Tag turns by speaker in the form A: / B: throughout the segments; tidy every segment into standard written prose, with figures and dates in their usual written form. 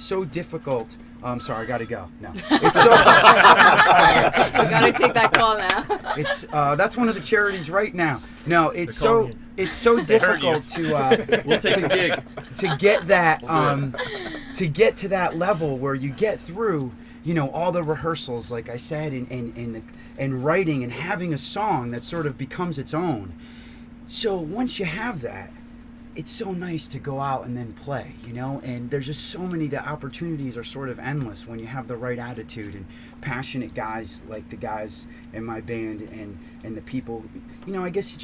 A: so difficult. I'm sorry, I gotta go. No, it's so.
B: You gotta take that call now.
A: It's that's one of the charities right now. No, it's so difficult to
C: We'll take a gig
A: to get that to get to that level where you get through, you know, all the rehearsals, like I said, and writing and having a song that sort of becomes its own. So once you have that, it's so nice to go out and then play, you know, and there's just so many, the opportunities are sort of endless when you have the right attitude and passionate guys like the guys in my band and the people, you know, I guess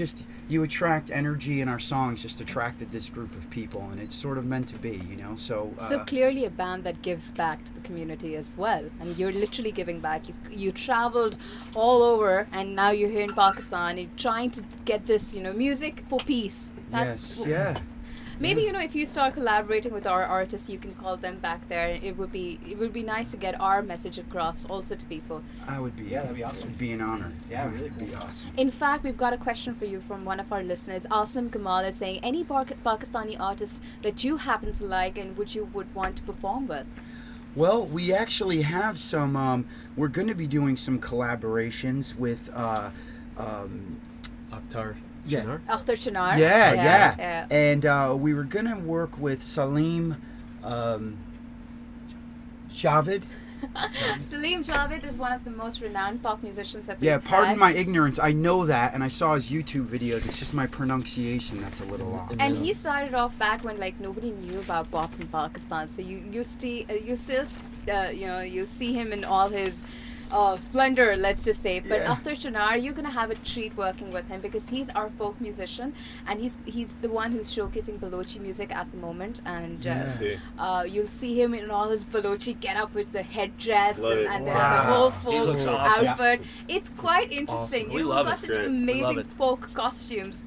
A: you attract energy, and our songs just attracted this group of people, and it's sort of meant to be, you know, so
B: clearly a band that gives back to the community as well, and you're literally giving back. You traveled all over, and now you're here in Pakistan, you're trying to get this, you know, music for peace.
A: Yes, yeah.
B: Maybe, you know, if you start collaborating with our artists, you can call them back there. It would be nice to get our message across also to people.
A: That'd be awesome. It'd be an honor.
D: Yeah, really cool.
A: Be awesome.
B: In fact, we've got a question for you from one of our listeners. Asim Kamal is saying, any Pakistani artists that you happen to like and would want to perform with?
A: Well, we actually have some. We're going to be doing some collaborations with
C: Akhtar
A: Yeah.
C: Chinar?
B: Akhtar Chinar.
A: Yeah. And we were going to work with Salim Javed.
B: Salim Javed is one of the most renowned pop musicians that we've
A: Yeah, pardon
B: had.
A: my ignorance. I know that, and I saw his YouTube videos. It's just my pronunciation that's a little off.
B: And he started off back when like nobody knew about pop in Pakistan. So you'll see him in all his splendor, let's just say. But Akhtar Chinar, you're gonna have a treat working with him because he's our folk musician, and he's the one who's showcasing Balochi music at the moment. And you'll see him in all his Balochi get up with the headdress and the whole folk outfit. It's quite interesting.
C: Awesome.
B: You've got such amazing folk costumes.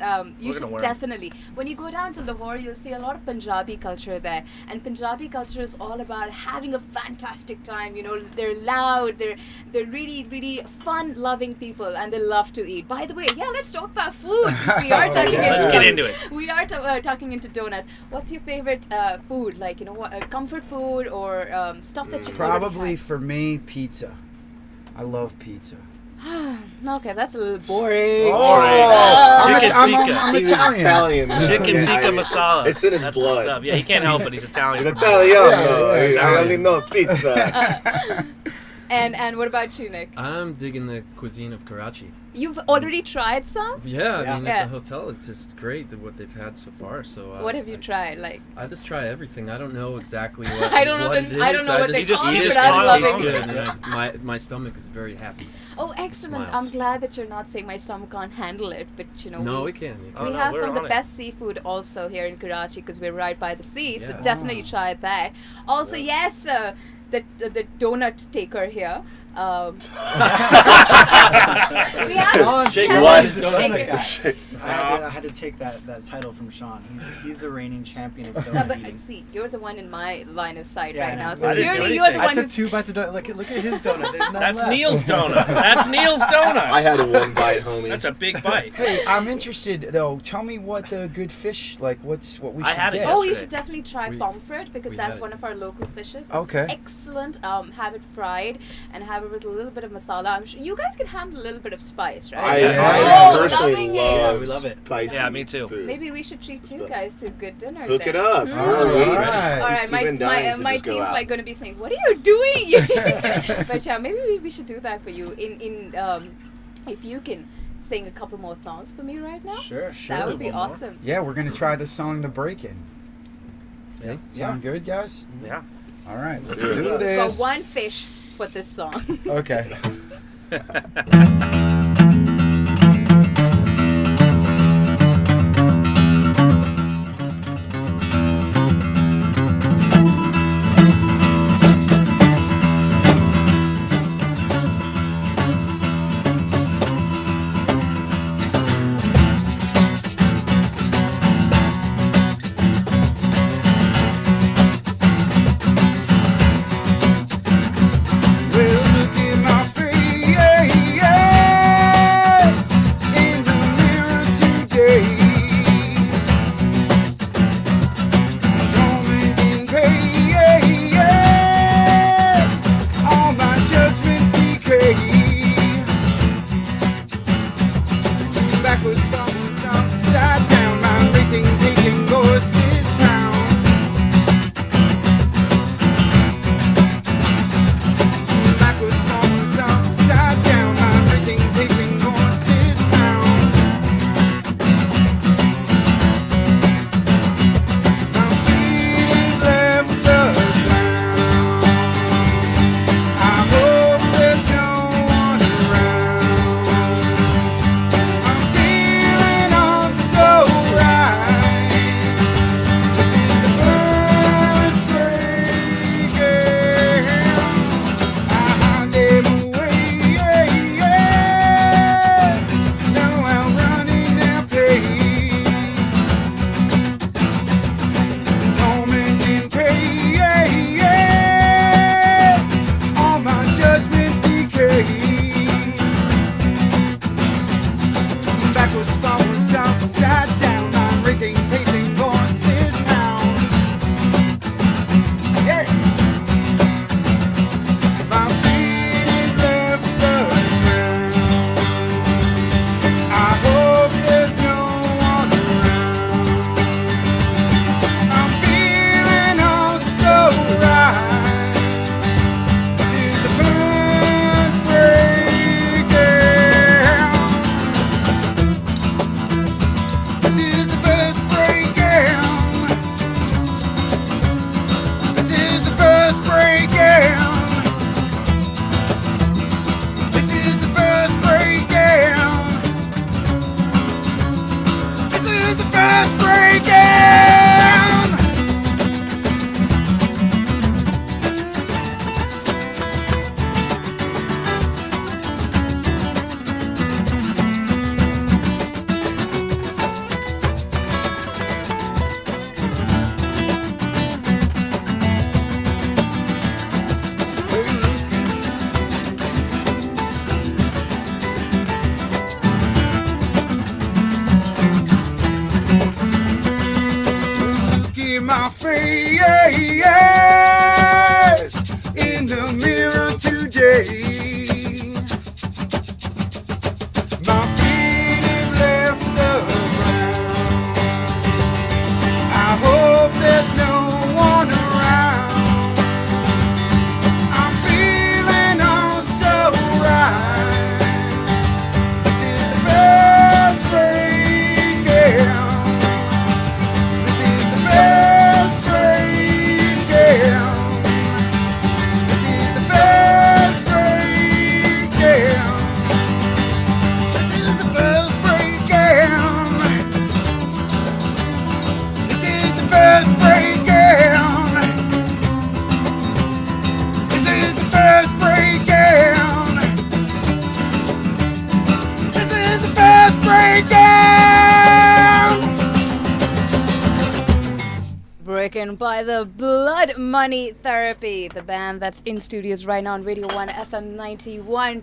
B: You should definitely. When you go down to Lahore, you'll see a lot of Punjabi culture there, and Punjabi culture is all about having a fantastic time. You know, they're loud, they're really, really fun-loving people, and they love to eat. By the way, let's talk about food. We are talking.
C: Let's get into it.
B: We are talking into donuts. What's your favorite food? Like, you know, what comfort food or stuff that you
A: probably for me, pizza. I love pizza.
B: Okay, that's a little boring.
A: I'm Italian.
C: Chicken tikka masala.
E: It's in his
C: That's
E: blood.
C: The stuff. Yeah, he can't help it. He's Italian.
E: He's Italiano. I only know pizza.
B: And what about you, Nick?
C: I'm digging the cuisine of Karachi.
B: You've already tried some?
C: Yeah, I mean, at the hotel, it's just great what they've had so far. So
B: what have you tried? Like,
C: I just try everything. I don't know exactly what.
B: I don't know what they call it, but
C: I
B: love
C: tastes
B: it.
C: good, and my stomach is very happy.
B: Oh, excellent!
C: Smiles.
B: I'm glad that you're not saying my stomach can't handle it, but you know.
C: No, we can.
B: We have some of the best seafood also here in Karachi because we're right by the sea, so definitely try that. Also, yes. The donut taker here. We have
E: Shake
D: I had to take that title from Sean. He's the reigning champion of donut eating.
B: See, you're the one in my line of sight right now.
D: I
B: So clearly you're the one.
D: I took 2 bites of donut. Look at his donut. There's none
C: That's
D: left.
C: Neil's donut. That's Neil's donut.
E: I had 1 bite, homie.
C: That's a big bite.
A: Hey, I'm interested though. Tell me what the good fish, like what we should
C: had it
A: get.
B: Oh, you
C: yesterday.
B: should definitely try pomfret because that's one of our local fishes. It's
A: Okay.
B: excellent. Have it fried and have it with a little bit of masala. I'm sure you guys can handle a little bit of spice, right?
E: I personally
D: we love it.
E: Spicy.
C: Yeah, me too.
E: Food.
B: Maybe we should treat you guys to a good dinner.
E: Hook
B: then.
E: it up.
A: All
B: All right, my
E: just go
B: team's
E: out.
B: like going to be saying, "What are you doing?" But yeah, maybe we should do that for you. If you can sing a couple more songs for me right now,
D: Sure.
B: that would be awesome.
A: Yeah, we're gonna try the song "The Break-In."
C: Yeah.
A: Sound good, guys?
C: Yeah.
A: All right, let's
E: do it.
A: do
B: So
A: this.
B: one fish for this song.
A: Okay. Well, look in my face, yeah, yeah.
B: Stricken by the Blood Money Therapy, the band that's in studios right now on Radio 1 FM 91.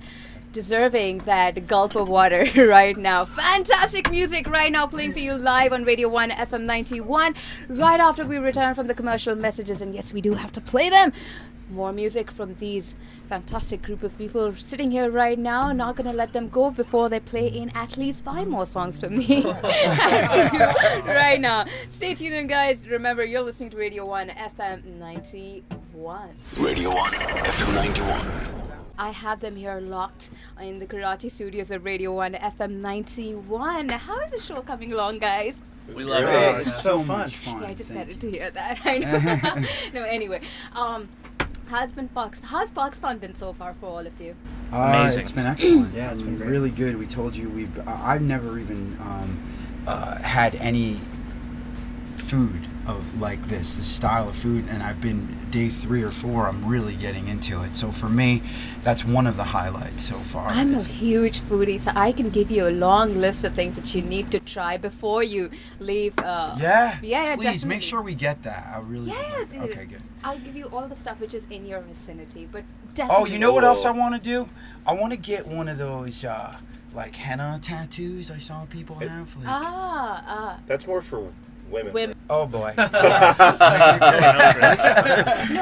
B: Deserving that gulp of water right now. Fantastic music right now playing for you live on Radio 1 FM 91 right after we return from the commercial messages. And yes, we do have to play them. More music from these fantastic group of people sitting here right now. Not gonna let them go before they play in at least 5 more songs for me right now. Stay tuned, guys. Remember, you're listening to Radio 1 FM 91.
F: Radio 1 FM 91.
B: I have them here locked in the Karachi studios of Radio 1 FM 91. How is the show coming along, guys?
C: We love
A: Oh,
C: it.
A: it's so much fun.
B: Yeah, I just
A: Thank
B: had to hear that. I know. No, anyway. How's Pakistan been so far for all of you?
C: Amazing.
A: It's been excellent.
D: Yeah, it's been great.
A: really good. We told you I've never even had any food of like this style of food, and I've been day 3 or 4. I'm really getting into it. So for me, that's one of the highlights so far.
B: I'm a huge foodie, so I can give you a long list of things that you need to try before you leave.
A: Yeah,
B: yeah,
A: please
B: definitely.
A: make sure we get that. I really
B: Yeah,
A: okay, good.
B: I'll give you all the stuff which is in your vicinity, but
A: Oh,
B: definitely.
A: you know what else I want to do? I want to get one of those like henna tattoos I saw people have. Like,
E: That's more for women.
B: Women.
A: oh boy.
B: No,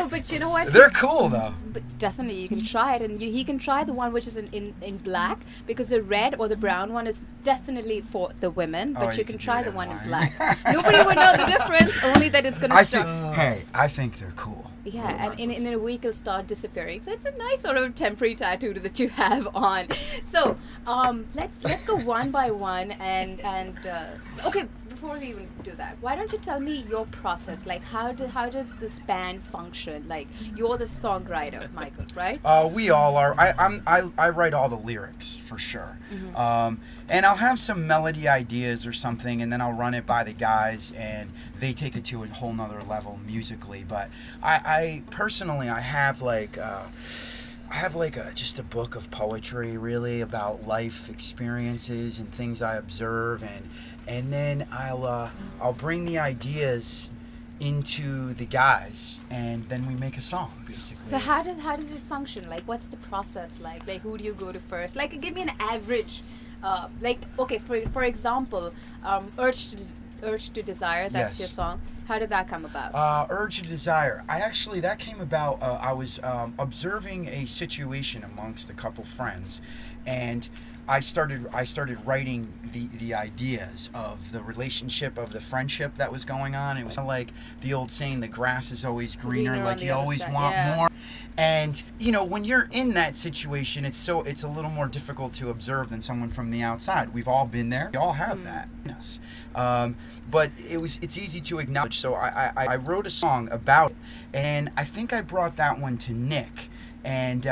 B: but you know what?
A: They're cool though.
B: But definitely you can try it, and he can try the one which is in black, because the red or the brown one is definitely for the women, but
A: Oh,
B: you
A: you
B: can
A: can do
B: try
A: it
B: the
A: in
B: one in
A: mine.
B: black. Nobody would know the difference, only that it's gonna
A: I think.
B: start.
A: Hey, I think they're cool.
B: Yeah, and in a week it'll start disappearing. So it's a nice sort of temporary tattoo that you have on. So let's go one by one, and okay. Before we even do that, why don't you tell me your process? Like, how does this band function? Like, you're the songwriter, Michael, right?
A: We all are. I write all the lyrics for sure. And I'll have some melody ideas or something, and then I'll run it by the guys, and they take it to a whole nother level musically. But I personally, I have like just a book of poetry, really, about life experiences and things I observe, and then I'll bring the ideas into the guys, and then we make a song, basically.
B: So how does it function? Like, what's the process like? Like, who do you go to first? Like, give me an average. Like, okay, for example, Urge to Desire. That's
A: Yes.
B: your song. How did that come about?
A: Urge to Desire. That came about. I was observing a situation amongst a couple friends, and I started writing the ideas of the relationship, of the friendship that was going on. It was like the old saying, the grass is always greener,
B: Greener
A: like
B: on the
A: you
B: other
A: always
B: side,
A: want
B: yeah.
A: more. And when you're in that situation, it's a little more difficult to observe than someone from the outside. We've all been there. We all have that in us. But it's easy to acknowledge. So I wrote a song about it, and I think I brought that one to Nick. And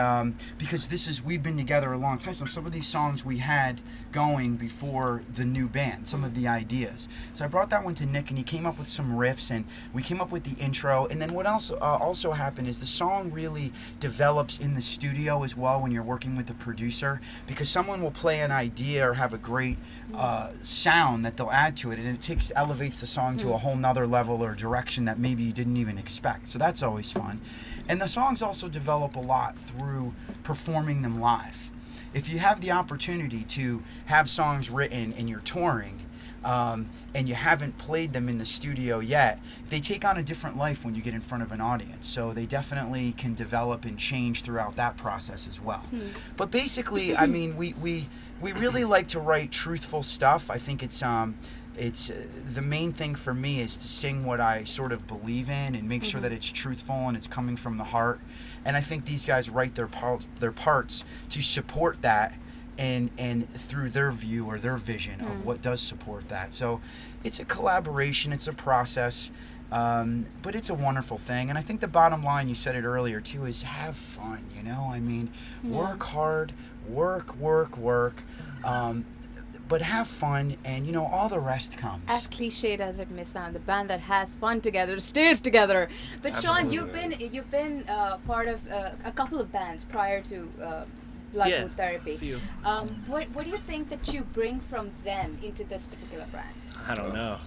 A: because we've been together a long time, so some of these songs we had going before the new band, some of the ideas. So I brought that one to Nick, and he came up with some riffs, and we came up with the intro. And then what else also happened is the song really develops in the studio as well when you're working with the producer, because someone will play an idea or have a great sound that they'll add to it, and it elevates the song to a whole nother level or direction that maybe you didn't even expect. So that's always fun. And the songs also develop a lot through performing them live. If you have the opportunity to have songs written and you're touring, and you haven't played them in the studio yet, they take on a different life when you get in front of an audience. So they definitely can develop and change throughout that process as well. But basically, I mean, we really like to write truthful stuff. I think it's the main thing for me is to sing what I sort of believe in and make sure that it's truthful and it's coming from the heart. And I think these guys write their parts to support that and through their view or their vision of what does support that. So it's a collaboration, it's a process, but it's a wonderful thing. And I think the bottom line, you said it earlier too, is have fun, I mean, work hard, work, but have fun, and all the rest comes.
B: As cliched as it may sound, the band that has fun together stays together. But Sean, you've been part of a couple of bands prior to Blood Mood Therapy.
C: Few.
B: What do you think that you bring from them into this particular brand?
C: I don't know.